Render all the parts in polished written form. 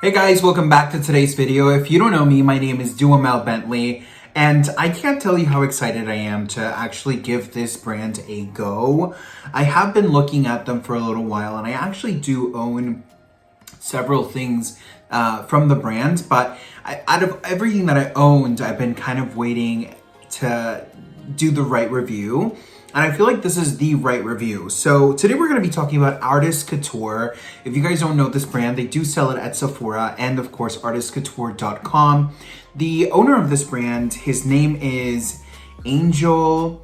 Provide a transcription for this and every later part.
Hey guys, welcome back to today's video. If you don't know me, my name is Duhamel Bentley, and I can't tell you how excited I am to actually give this brand a go. I have been looking at them for a little while, and I actually do own several things from the brand, but out of everything that I owned, I've been kind of waiting to do the right review. And I feel like this is the right review. So today we're going to be talking about Artist Couture. If you guys don't know this brand, they do sell it at Sephora and of course artistcouture.com. The owner of this brand, his name is Angel.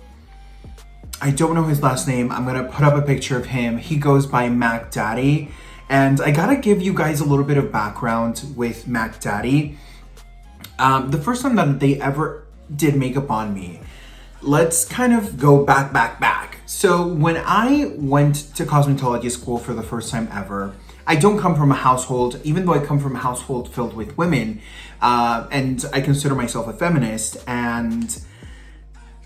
I don't know his last name. I'm going to put up a picture of him. He goes by Mac Daddy. And I got to give you guys a little bit of background with Mac Daddy. The first time that they ever did makeup on me, let's kind of go back. So when I went to cosmetology school for the first time ever, I don't come from a household, even though I come from a household filled with women, and I consider myself a feminist. And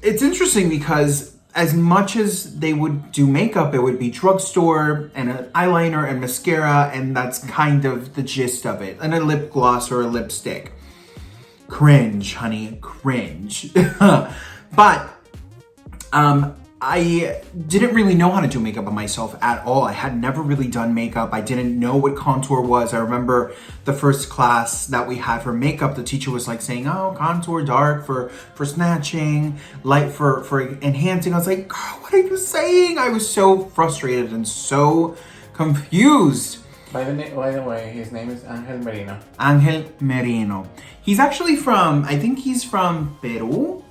it's interesting because as much as they would do makeup, it would be drugstore and an eyeliner and mascara, and that's kind of the gist of it, and a lip gloss or a lipstick. Cringe, honey, cringe. But I didn't really know how to do makeup on myself at all. I had never really done makeup. I didn't know what contour was. I remember the first class that we had for makeup, the teacher was like saying, oh, contour dark for snatching, light for enhancing. I was like, girl, what are you saying? I was so frustrated and so confused. By the way, his name is Angel Merino. Angel Merino. He's actually from, I think he's from Peru.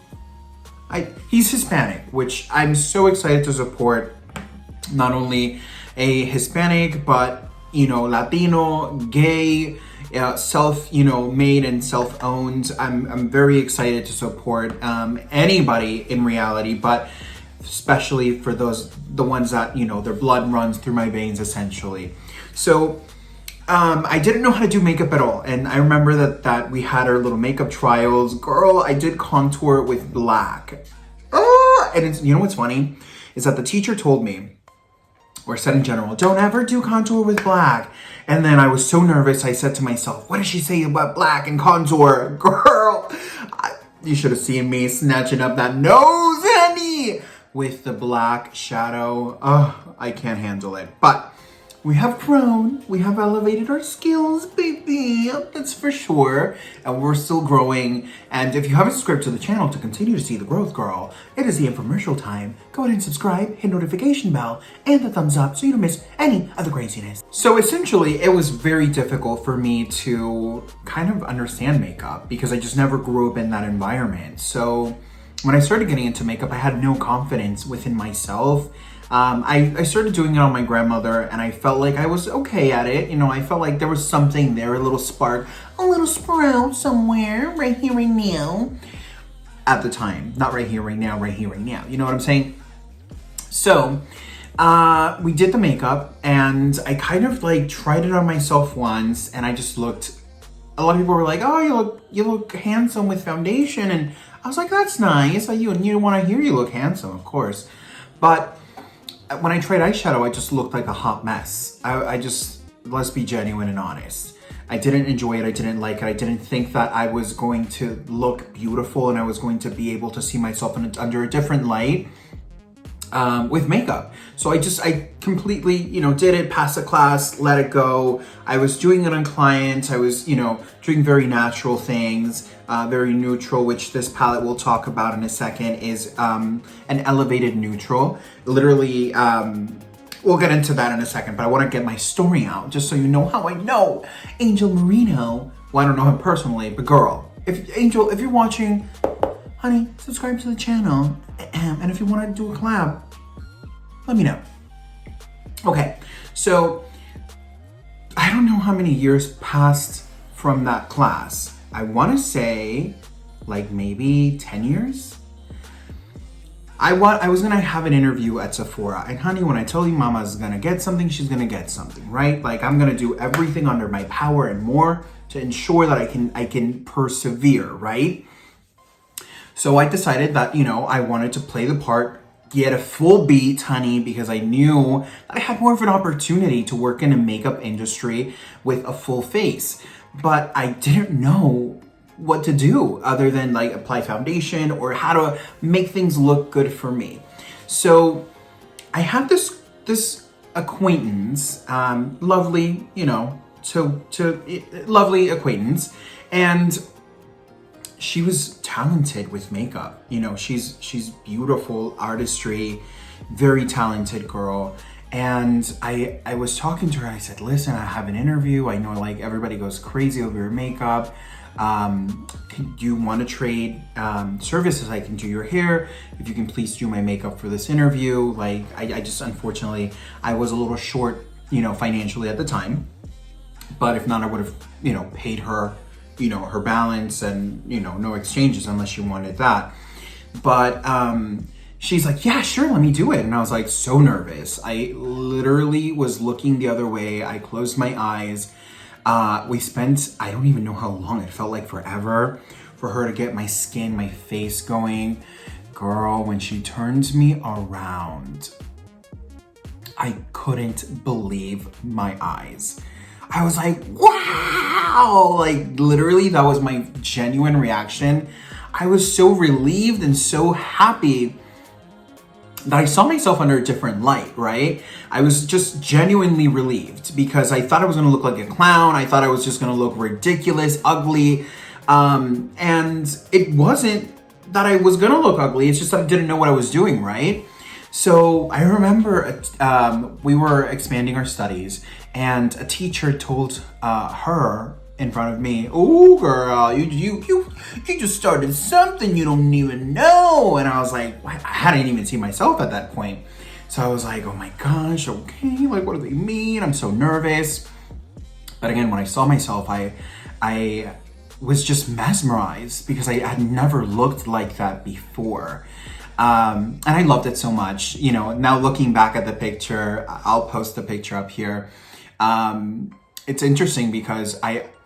He's Hispanic, which I'm so excited to support. Not only a Hispanic, but, Latino, gay, made and self-owned. I'm very excited to support anybody in reality, but especially for the ones that, their blood runs through my veins, essentially. So I didn't know how to do makeup at all. And I remember that we had our little makeup trials. Girl, I did contour with black. And it's, what's funny is that the teacher told me, or said in general, don't ever do contour with black. And then I was so nervous, I said to myself, what did she say about black and contour? Girl, you should have seen me snatching up that nose, honey, with the black shadow. Oh, I can't handle it. But we have grown, we have elevated our skills, baby, that's for sure, and we're still growing. And if you haven't subscribed to the channel to continue to see the growth, girl, it is the infomercial time. Go ahead and subscribe, hit notification bell, and the thumbs up so you don't miss any of the craziness. So essentially, it was very difficult for me to kind of understand makeup because I just never grew up in that environment. So when I started getting into makeup, I had no confidence within myself. I started doing it on my grandmother, and I felt like I was okay at it. I felt like there was something there, a little spark, a little sprout somewhere, right here, right now. At the time, not right here, right now, right here, right now. You know what I'm saying? So, we did the makeup, and I kind of tried it on myself once, and I just looked. A lot of people were like, "Oh, you look handsome with foundation," and I was like, "That's nice. You want to hear you look handsome, of course," but when I tried eyeshadow, I just looked like a hot mess. Let's be genuine and honest. I didn't enjoy it, I didn't like it, I didn't think that I was going to look beautiful and I was going to be able to see myself under a different light with makeup. So I completely, did it, passed the class, let it go. I was doing it on clients, I was, doing very natural things, very neutral, which this palette we'll talk about in a second is an elevated neutral. Literally, we'll get into that in a second, but I want to get my story out just so you know how I know Angel Merino. Well, I don't know him personally, but girl, if you're watching, honey, subscribe to the channel. And if you want to do a collab, let me know. Okay, so I don't know how many years passed from that class. I want to say maybe 10 years. I was gonna have an interview at Sephora, and honey, when I tell you mama's gonna get something, she's gonna get something, right? I'm gonna do everything under my power and more to ensure that I can persevere, right? So I decided that, I wanted to play the part get a full beat, honey, because I knew I had more of an opportunity to work in a makeup industry with a full face. But I didn't know what to do other than like apply foundation or how to make things look good for me. So I had this acquaintance, lovely, lovely acquaintance, and she was talented with makeup. She's beautiful, artistry, very talented girl. And I was talking to her. I said, listen, I have an interview. I know like everybody goes crazy over your makeup. Do you want to trade services? I can do your hair. If you can please do my makeup for this interview. Like I just, unfortunately, I was a little short, financially at the time. But if not, I would have, paid her, her balance and, no exchanges unless she wanted that. But she's like, yeah, sure, let me do it. And I was like, so nervous. I literally was looking the other way. I closed my eyes. We spent, I don't even know how long, it felt like forever for her to get my skin, my face going. Girl, when she turned me around, I couldn't believe my eyes. I was like, wow! Like literally that was my genuine reaction. I was so relieved and so happy that I saw myself under a different light, right? I was just genuinely relieved because I thought I was gonna look like a clown. I thought I was just gonna look ridiculous, ugly. And it wasn't that I was gonna look ugly, it's just that I didn't know what I was doing, right? So I remember we were expanding our studies and a teacher told her in front of me, oh girl, you just started something you don't even know. And I was like, I hadn't even seen myself at that point. So I was like, oh my gosh, okay, like what do they mean? I'm so nervous. But again, when I saw myself, I was just mesmerized because I had never looked like that before. And I loved it so much. Now looking back at the picture, I'll post the picture up here. It's interesting because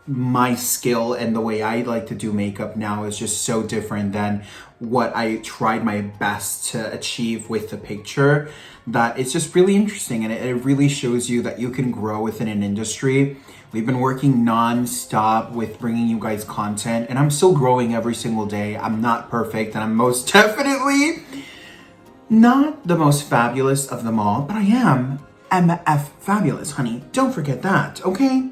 my skill and the way I like to do makeup now is just so different than what I tried my best to achieve with the picture, that it's just really interesting. And it really shows you that you can grow within an industry. We've been working non-stop with bringing you guys content, and I'm still growing every single day. I'm not perfect, and I'm most definitely not the most fabulous of them all, but I am MF fabulous, honey. Don't forget that, okay?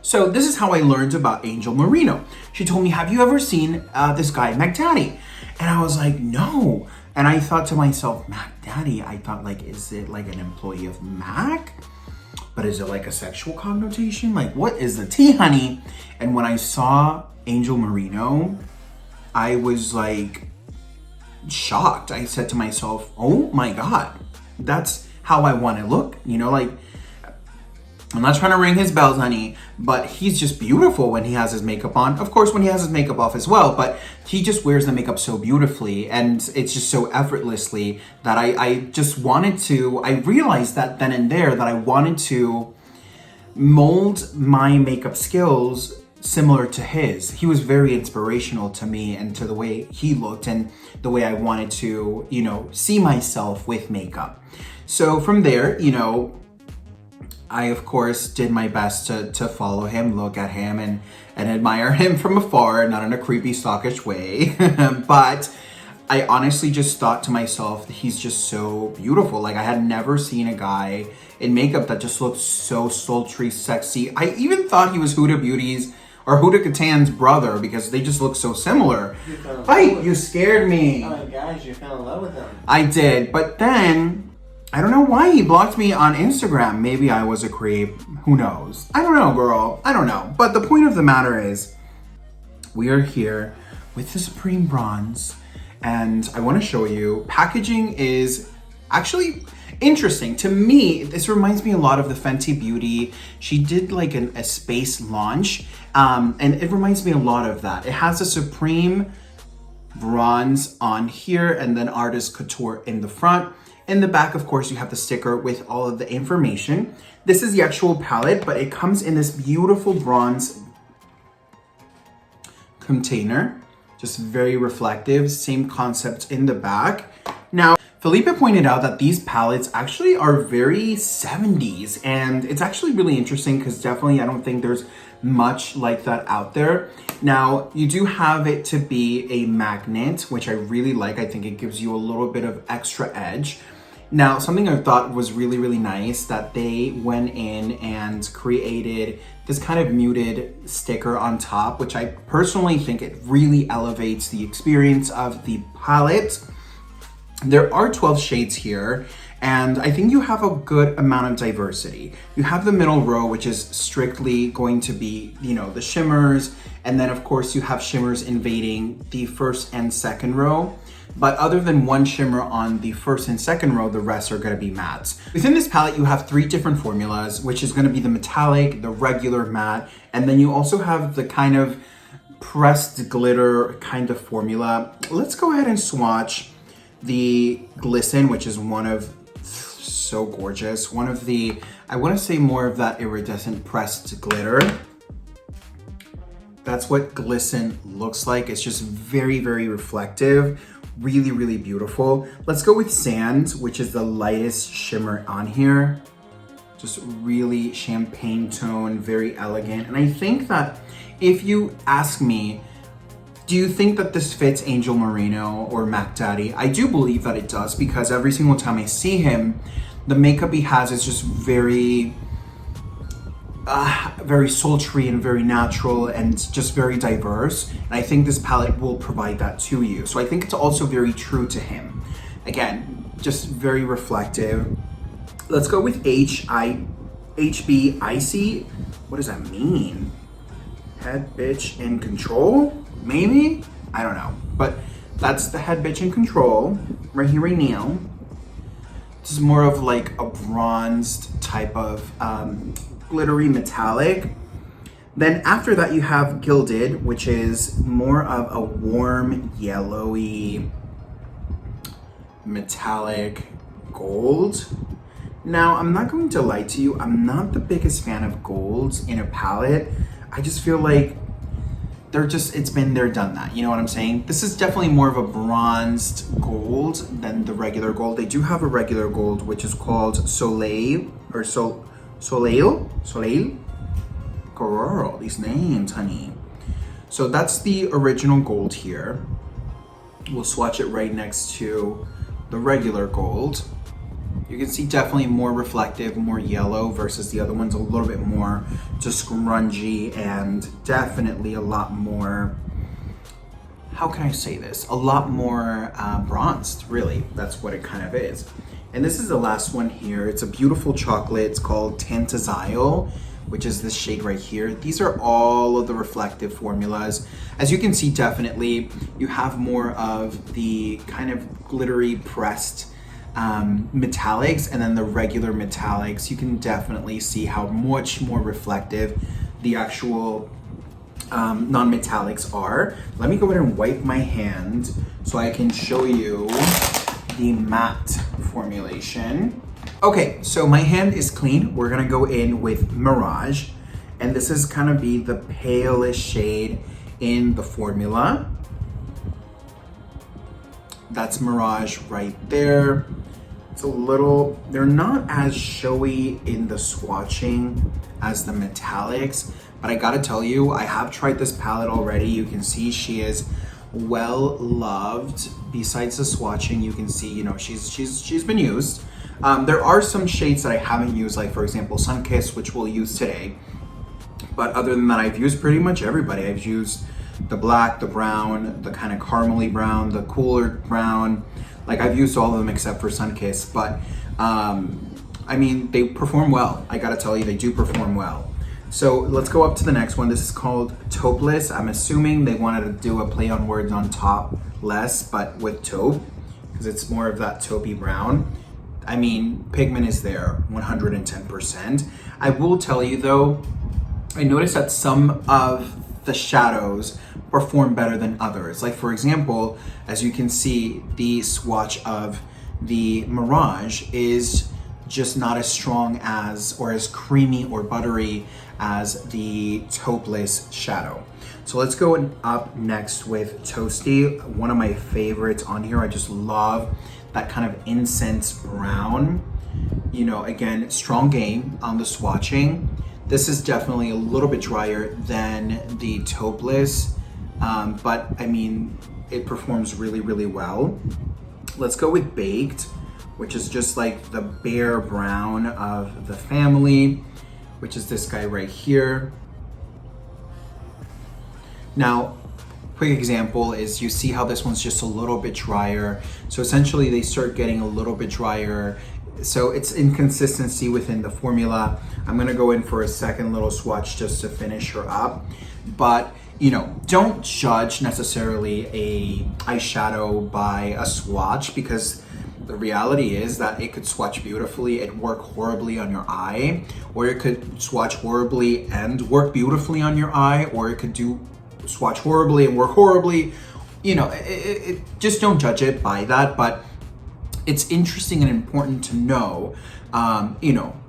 So this is how I learned about Angel Marino. She told me, have you ever seen this guy, Mac Daddy? And I was like, no. And I thought to myself, Mac Daddy? I thought like, is it like an employee of Mac? But is it like a sexual connotation? Like, what is the tea, honey? And when I saw Angel Marino, I was like shocked. I said to myself, oh my God, that's how I want to look. Like, I'm not trying to ring his bells, honey, but he's just beautiful when he has his makeup on. Of course, when he has his makeup off as well, but he just wears the makeup so beautifully and it's just so effortlessly that I just wanted to, I realized that then and there that I wanted to mold my makeup skills similar to his. He was very inspirational to me and to the way he looked and the way I wanted to, see myself with makeup. So from there, I, of course, did my best to follow him, look at him, and admire him from afar, not in a creepy, stalkish way. But I honestly just thought to myself that he's just so beautiful. Like, I had never seen a guy in makeup that just looked so sultry, sexy. I even thought he was Huda Beauty's or Huda Katan's brother because they just look so similar. You scared me. Oh my gosh, you fell in love with him. I did, but then I don't know why he blocked me on Instagram. Maybe I was a creep. Who knows? I don't know, girl. I don't know. But the point of the matter is, we are here with the Supreme Bronze, and I want to show you. Packaging is actually interesting. To me, this reminds me a lot of the Fenty Beauty. She did like a space launch, and it reminds me a lot of that. It has a Supreme Bronze on here, and then Artist Couture in the front. In the back, of course, you have the sticker with all of the information. This is the actual palette, but it comes in this beautiful bronze container. Just very reflective, same concept in the back. Now, Felipe pointed out that these palettes actually are very 70s, and it's actually really interesting because definitely I don't think there's much like that out there. Now, you do have it to be a magnet, which I really like. I think it gives you a little bit of extra edge. Now, something I thought was really, really nice that they went in and created this kind of muted sticker on top, which I personally think it really elevates the experience of the palette. There are 12 shades here, and I think you have a good amount of diversity. You have the middle row, which is strictly going to be, you know, the shimmers, and then of course you have shimmers invading the first and second row. But other than one shimmer on the first and second row, the rest are gonna be mattes. Within this palette, you have 3 different formulas, which is gonna be the metallic, the regular matte, and then you also have the kind of pressed glitter kind of formula. Let's go ahead and swatch the Glisten, which is one of, so gorgeous, one of the, I wanna say more of that iridescent pressed glitter. That's what Glisten looks like. It's just very, very reflective. Really, really beautiful. Let's go with Sand, which is the lightest shimmer on here. Just really champagne tone, very elegant. And I think that if you ask me, do you think that this fits Angel Merino or Mac Daddy? I do believe that it does, because every single time I see him, the makeup he has is just very sultry and very natural and just very diverse. And I think this palette will provide that to you. So I think it's also very true to him. Again, just very reflective. Let's go with HB Icy. What does that mean? Head Bitch in Control? Maybe? I don't know. But that's the Head Bitch in Control right here right now. This is more of like a bronzed type of glittery metallic. Then after that you have Gilded, which is more of a warm yellowy metallic gold. Now, I'm not going to lie to you, I'm not the biggest fan of golds in a palette. I just feel like it's been there, done that. You know what I'm saying? This is definitely more of a bronzed gold than the regular gold. They do have a regular gold, which is called Soleil, or Soleil? Girl, these names, honey. So that's the original gold here. We'll swatch it right next to the regular gold. You can see definitely more reflective, more yellow versus the other one's a little bit more just grungy and definitely a lot more, how can I say this? A lot more bronzed, really. That's what it kind of is. And this is the last one here. It's a beautiful chocolate. It's called Tantazile, which is this shade right here. These are all of the reflective formulas. As you can see, definitely, you have more of the kind of glittery pressed metallics, and then the regular metallics. You can definitely see how much more reflective the actual non-metallics are. Let me go ahead and wipe my hand so I can show you the matte formulation. Okay, so my hand is clean. We're gonna go in with Mirage, and this is gonna be the palest shade in the formula. That's Mirage right there. It's a little, they're not as showy in the swatching as the metallics, but I gotta tell you, I have tried this palette already. You can see she is well loved. Besides the swatching, you can see, you know, she's been used. There are some shades that I haven't used, like for example, Sunkissed, which we'll use today. But other than that, I've used pretty much everybody. I've used the black, the brown, the kind of caramely brown, the cooler brown. Like I've used all of them except for Sunkissed, but I mean, they perform well. I gotta tell you, they do perform well. So let's go up to the next one. This is called Taupeless. I'm assuming they wanted to do a play on words on top less, but with taupe, because it's more of that taupey brown. I mean, pigment is there, 110%. I will tell you though, I noticed that some of the shadows perform better than others. Like for example, as you can see, the swatch of the Mirage is just not as strong as, or as creamy or buttery as the Taupeless shadow. So let's go up next with Toasty, one of my favorites on here. I just love that kind of incense brown. You know, again, strong game on the swatching. This is definitely a little bit drier than the Taupeless, but I mean, it performs really, really well. Let's go with Baked, which is just like the bare brown of the family, which is this guy right here. Now, quick example is you see how this one's just a little bit drier. So essentially they start getting a little bit drier. So it's inconsistency within the formula. I'm gonna go in for a second little swatch just to finish her up. But you know, don't judge necessarily a eyeshadow by a swatch, because the reality is that it could swatch beautifully and work horribly on your eye, or it could swatch horribly and work beautifully on your eye, or it could swatch horribly and work horribly. You know, just don't judge it by that. But it's interesting and important to know, you know,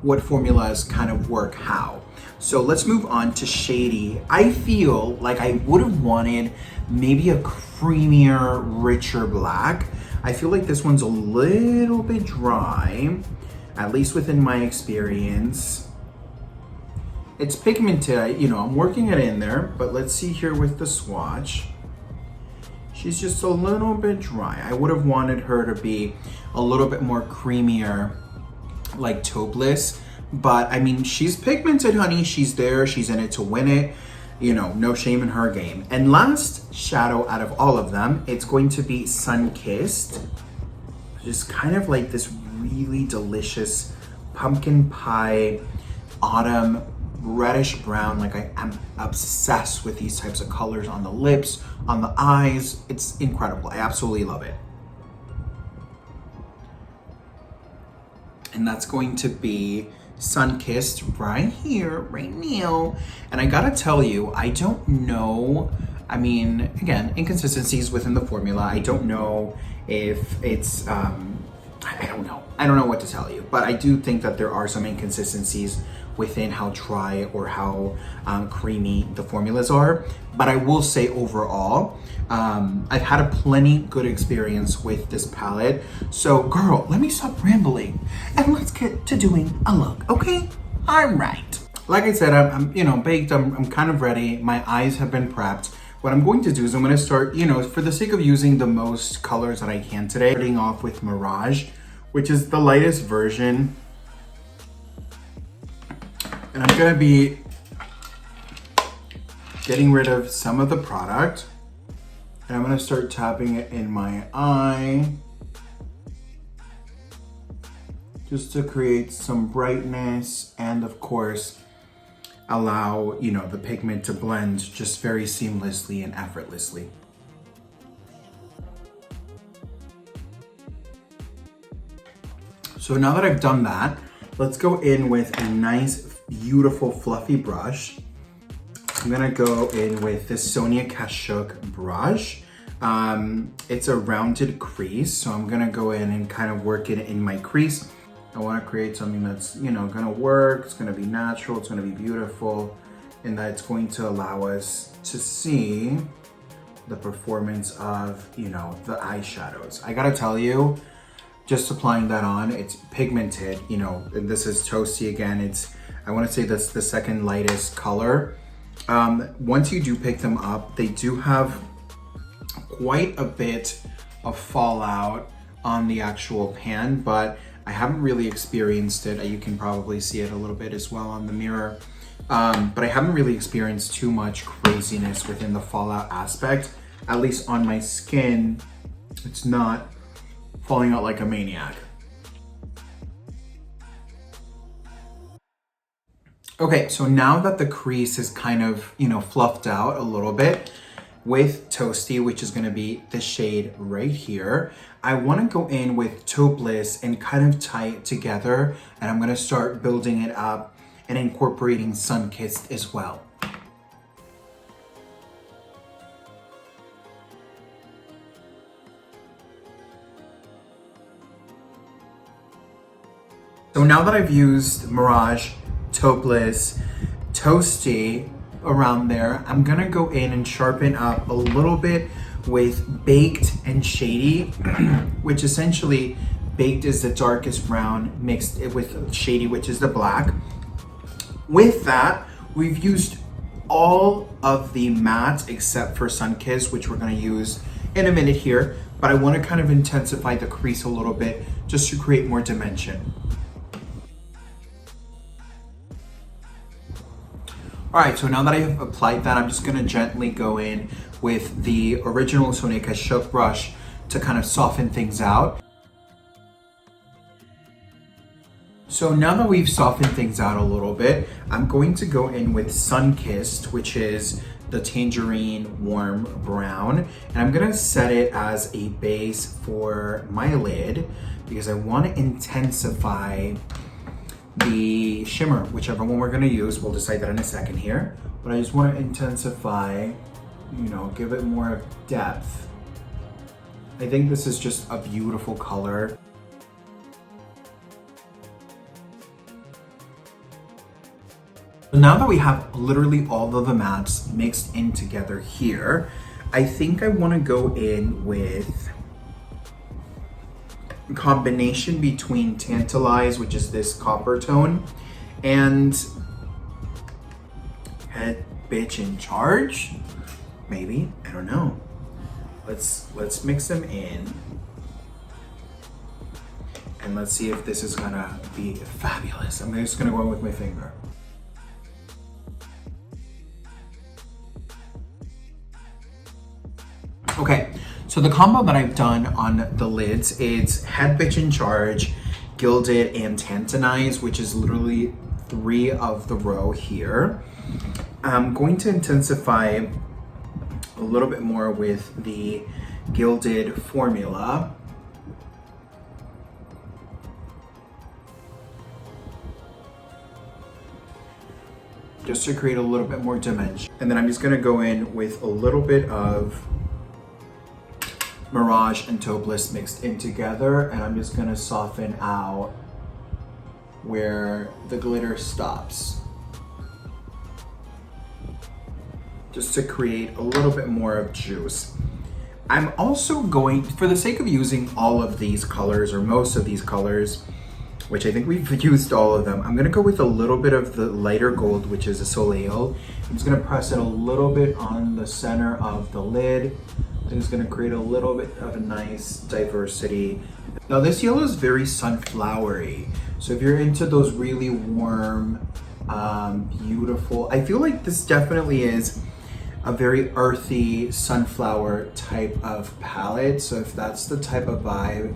what formulas kind of work how. So let's move on to Shady. I feel like I would have wanted maybe a creamier, richer black. I feel like this one's a little bit dry, at least within my experience. It's pigmented, you know, I'm working it in there, but let's see here with the swatch. She's just a little bit dry. I would have wanted her to be a little bit more creamier, like Taupeless. But I mean, she's pigmented, honey. She's there, she's in it to win it. You know, no shame in her game. And last shadow out of all of them, it's going to be Sun-Kissed. Just kind of like this really delicious pumpkin pie, autumn, reddish brown. Like I am obsessed with these types of colors on the lips, on the eyes. It's incredible. I absolutely love it. And that's going to be Sun-Kissed right here, right now. And I gotta tell you, I don't know, I mean, again, inconsistencies within the formula. I don't know if it's, I don't know. I don't know what to tell you, but I do think that there are some inconsistencies within how dry or how creamy the formulas are. But I will say overall, I've had a plenty good experience with this palette. So girl, let me stop rambling and let's get to doing a look, okay? All right. Like I said, I'm you know, baked, I'm kind of ready. My eyes have been prepped. What I'm going to do is I'm gonna start, you know, for the sake of using the most colors that I can today, starting off with Mirage, which is the lightest version. And I'm gonna be getting rid of some of the product. And I'm gonna start tapping it in my eye, just to create some brightness and of course, allow, you know, the pigment to blend just very seamlessly and effortlessly. So now that I've done that, let's go in with a nice, beautiful, fluffy brush. I'm gonna go in with this Sonia Kashuk brush. It's a rounded crease, so I'm gonna go in and kind of work it in my crease. I wanna create something that's, you know, gonna work, it's gonna be natural, it's gonna be beautiful, and that it's going to allow us to see the performance of, you know, the eyeshadows. I gotta tell you, just applying that on, it's pigmented, you know, and this is Toasty again. It's, I wanna say that's the second lightest color. Once you do pick them up, they do have quite a bit of fallout on the actual pan, but I haven't really experienced it. You can probably see it a little bit as well on the mirror. But I haven't really experienced too much craziness within the fallout aspect. At least on my skin, it's not falling out like a maniac. Okay, so now that the crease is kind of, you know, fluffed out a little bit with Toasty, which is gonna be the shade right here, I wanna go in with Taupeless and kind of tie it together, and I'm gonna start building it up and incorporating Sun-Kissed as well. So now that I've used Mirage, Taupeless, Toasty around there, I'm gonna go in and sharpen up a little bit with baked and shady, which essentially baked is the darkest brown mixed with shady, which is the black. With that, we've used all of the mattes except for Sun-Kissed, which we're going to use in a minute here, but I want to kind of intensify the crease a little bit just to create more dimension. All right, so now that I have applied that, I'm just going to gently go in with the original Sonica Shook brush to kind of soften things out. So now that we've softened things out a little bit, I'm going to go in with Sun-Kissed, which is the tangerine warm brown. And I'm gonna set it as a base for my lid because I wanna intensify the shimmer, whichever one we're gonna use. We'll decide that in a second here. But I just wanna intensify, you know, give it more depth. I think this is just a beautiful color. Now that we have literally all of the mattes mixed in together here, I think I want to go in with a combination between Tantalize, which is this copper tone, and Head Bitch in Charge? Maybe, I don't know. Let's mix them in. And let's see if this is gonna be fabulous. I'm just gonna go in with my finger. Okay, so the combo that I've done on the lids is Head Bitch in Charge, Gilded, and Tantalize, which is literally 3 of the row here. I'm going to intensify a little bit more with the Gilded formula. Just to create a little bit more dimension. And then I'm just gonna go in with a little bit of Mirage and Taupe Bliss mixed in together, and I'm just gonna soften out where the glitter stops. Just to create a little bit more of juice. I'm also going, for the sake of using all of these colors, or most of these colors, which I think we've used all of them, I'm gonna go with a little bit of the lighter gold, which is a Soleil. I'm just gonna press it a little bit on the center of the lid. I think it's gonna create a little bit of a nice diversity. Now this yellow is very sunflowery. So if you're into those really warm, beautiful, I feel like this definitely is a very earthy sunflower type of palette. So if that's the type of vibe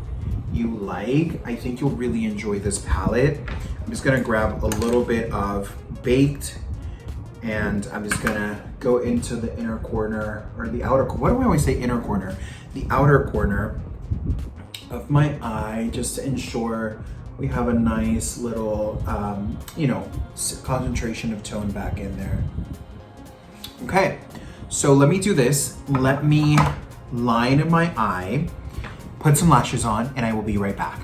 you like, I think you'll really enjoy this palette. I'm just gonna grab a little bit of Baked, and I'm just gonna go into the inner corner, or the outer, why do I always say inner corner? The outer corner of my eye, just to ensure we have a nice little, you know, concentration of tone back in there. Okay, so let me do this. Let me line my eye, put some lashes on, and I will be right back.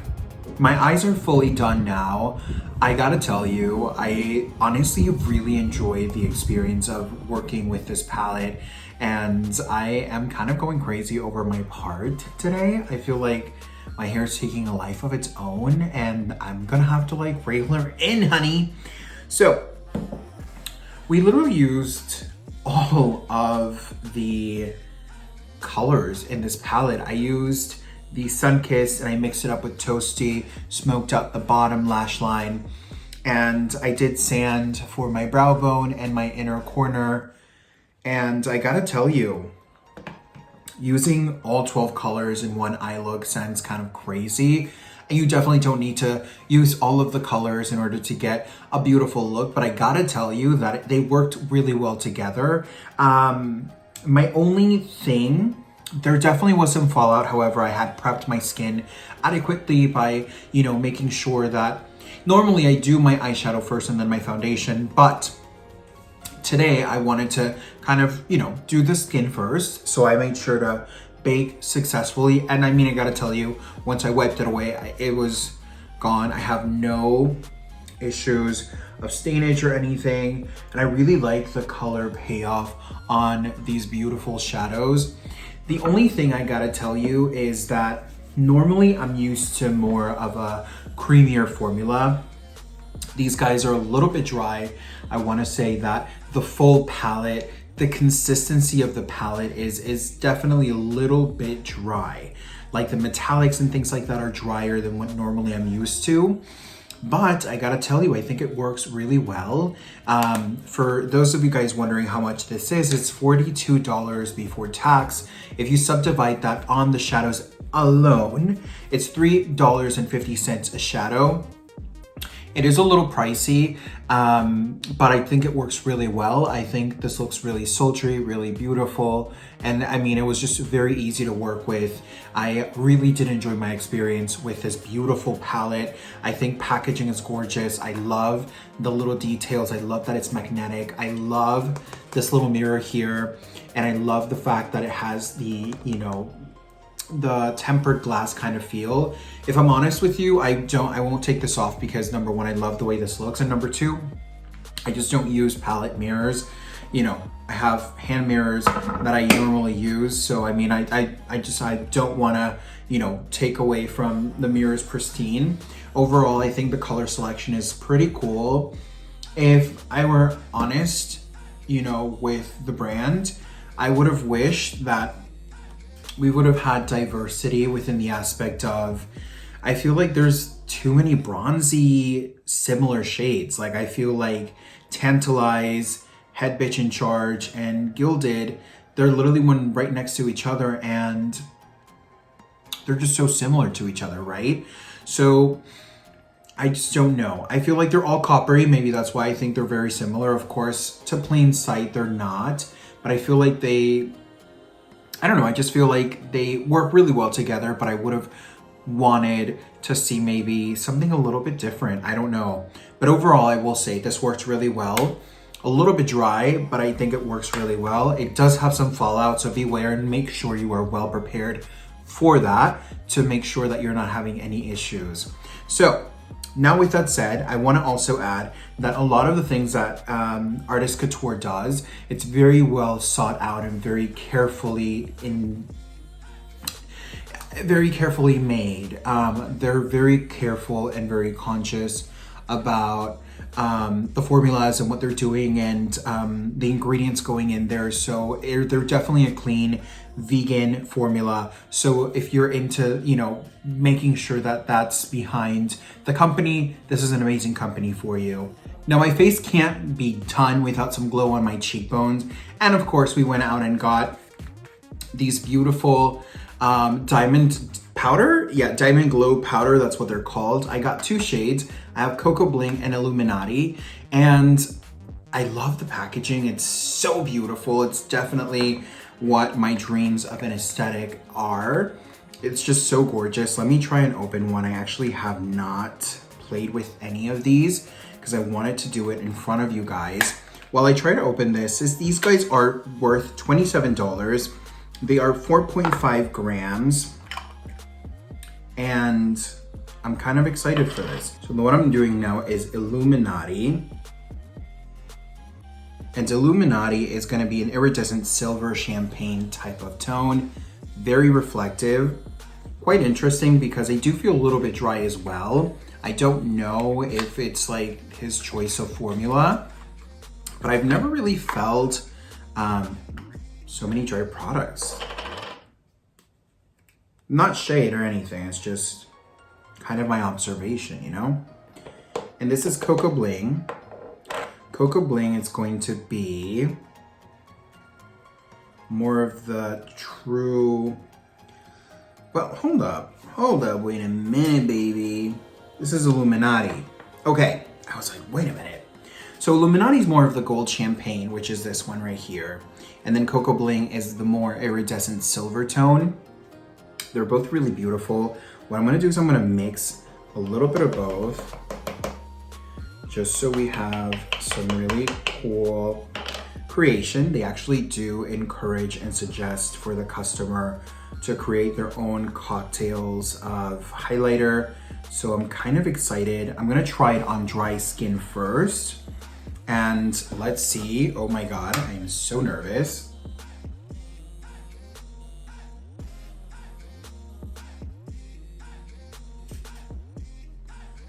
My eyes are fully done now. I gotta tell you, I honestly really enjoyed the experience of working with this palette, and I am kind of going crazy over my part today. I feel like my hair is taking a life of its own, and I'm gonna have to like reel her in, honey. So, we literally used all of the colors in this palette. I used the Sun-Kissed and I mixed it up with Toasty, smoked out the bottom lash line, and I did sand for my brow bone and my inner corner. And I gotta tell you, using all 12 colors in one eye look sounds kind of crazy. And you definitely don't need to use all of the colors in order to get a beautiful look, but I gotta tell you that they worked really well together. My only thing, there definitely was some fallout. However, I had prepped my skin adequately by, you know, making sure that normally I do my eyeshadow first and then my foundation, but today I wanted to kind of, you know, do the skin first. So I made sure to bake successfully. And I mean, I gotta tell you, once I wiped it away, it was gone. I have no issues of stainage or anything. And I really like the color payoff on these beautiful shadows. The only thing I gotta tell you is that normally I'm used to more of a creamier formula. These guys are a little bit dry. I wanna say that the full palette, the consistency of the palette is definitely a little bit dry. Like the metallics and things like that are drier than what normally I'm used to. But I gotta tell you, I think it works really well. For those of you guys wondering how much this is, it's $42 before tax. If you subdivide that on the shadows alone, it's $3.50 a shadow. It is a little pricey, but I think it works really well. I think this looks really sultry, really beautiful. And I mean, it was just very easy to work with. I really did enjoy my experience with this beautiful palette. I think packaging is gorgeous. I love the little details. I love that it's magnetic. I love this little mirror here. And I love the fact that it has the, you know, the tempered glass kind of feel. If I'm honest with you, I won't take this off because number one, I love the way this looks, and number two, I just don't use palette mirrors. You know, I have hand mirrors that I normally use, so I mean, I don't want to, you know, take away from the mirror's pristine. Overall, I think the color selection is pretty cool. If I were honest, you know, with the brand, I would have wished that we would have had diversity within the aspect of, I feel like there's too many bronzy similar shades. Like I feel like Tantalize, Head Bitch in Charge, and Gilded, they're literally one right next to each other and they're just so similar to each other, right? So I just don't know. I feel like they're all coppery. Maybe that's why I think they're very similar. Of course, to plain sight, they're not, but I feel like I don't know, I just feel like they work really well together, but I would have wanted to see maybe something a little bit different. I don't know. But overall, I will say this works really well. A little bit dry, but I think it works really well. It does have some fallout, so beware and make sure you are well prepared for that to make sure that you're not having any issues. So now with that said, I want to also add that a lot of the things that Artist Couture does, it's very well sought out and very carefully made. They're very careful and very conscious about the formulas and what they're doing and the ingredients going in there. So they're definitely a clean vegan formula. So if you're into, you know, making sure that that's behind the company, this is an amazing company for you. Now my face can't be done without some glow on my cheekbones. And of course we went out and got these beautiful diamond powder. Yeah, diamond glow powder, that's what they're called. I got two shades. I have Cocoa Bling and Illuminati, and I love the packaging. It's so beautiful. It's definitely what my dreams of an aesthetic are. It's just so gorgeous. Let me try and open one. I actually have not played with any of these because I wanted to do it in front of you guys. While I try to open this, these guys are worth $27. They are 4.5 grams, and I'm kind of excited for this. So what I'm doing now is Illuminati. And Illuminati is gonna be an iridescent silver champagne type of tone. Very reflective. Quite interesting because I do feel a little bit dry as well. I don't know if it's like his choice of formula, but I've never really felt so many dry products. Not shade or anything, it's just kind of my observation, you know? And this is Cocoa Bling. Cocoa Bling is going to be more of the true, well, hold up, wait a minute, baby. This is Illuminati. Okay, I was like, wait a minute. So Illuminati is more of the gold champagne, which is this one right here. And then Cocoa Bling is the more iridescent silver tone. They're both really beautiful. What I'm gonna do is I'm gonna mix a little bit of both, just so we have some really cool creation. They actually do encourage and suggest for the customer to create their own cocktails of highlighter. So I'm kind of excited. I'm gonna try it on dry skin first. And let's see, oh my God, I am so nervous.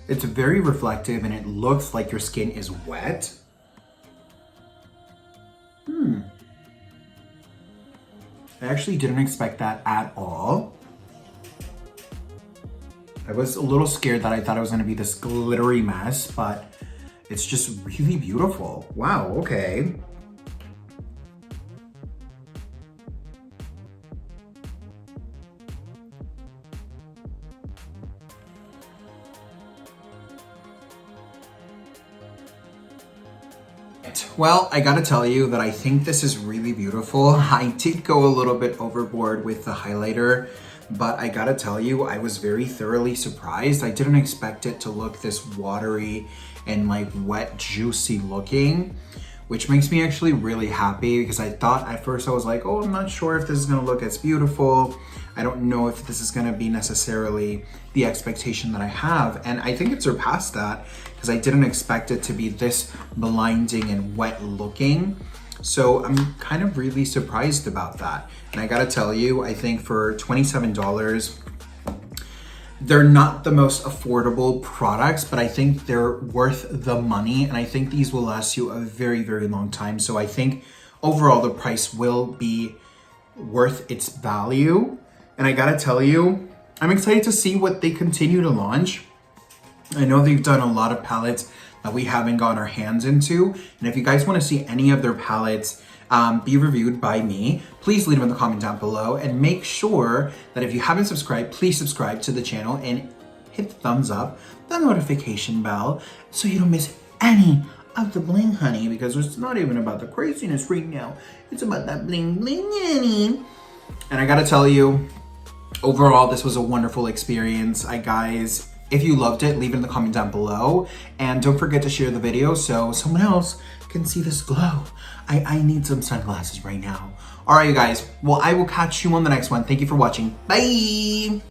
It's very reflective and it looks like your skin is wet. I actually didn't expect that at all. I was a little scared that I thought it was gonna be this glittery mess, but it's just really beautiful. Wow, okay. Well, I gotta tell you that I think this is really beautiful. I did go a little bit overboard with the highlighter, but I gotta tell you, I was very thoroughly surprised. I didn't expect it to look this watery and like wet, juicy looking, which makes me actually really happy because I thought at first I was like, oh, I'm not sure if this is gonna look as beautiful. I don't know if this is gonna be necessarily the expectation that I have. And I think it surpassed that because I didn't expect it to be this blinding and wet looking. So I'm kind of really surprised about that. And I gotta tell you, I think for $27, they're not the most affordable products, but I think they're worth the money. And I think these will last you a very, very long time. So I think overall the price will be worth its value. And I gotta tell you, I'm excited to see what they continue to launch. I know they've done a lot of palettes that we haven't gotten our hands into. And if you guys wanna see any of their palettes be reviewed by me, please leave them in the comment down below, and make sure that if you haven't subscribed, please subscribe to the channel and hit the thumbs up, the notification bell, so you don't miss any of the bling, honey, because it's not even about the craziness right now. It's about that bling bling, honey. And I gotta tell you, overall, this was a wonderful experience. Guys, if you loved it, leave it in the comment down below. And don't forget to share the video so someone else can see this glow. I need some sunglasses right now. All right, you guys. Well, I will catch you on the next one. Thank you for watching. Bye.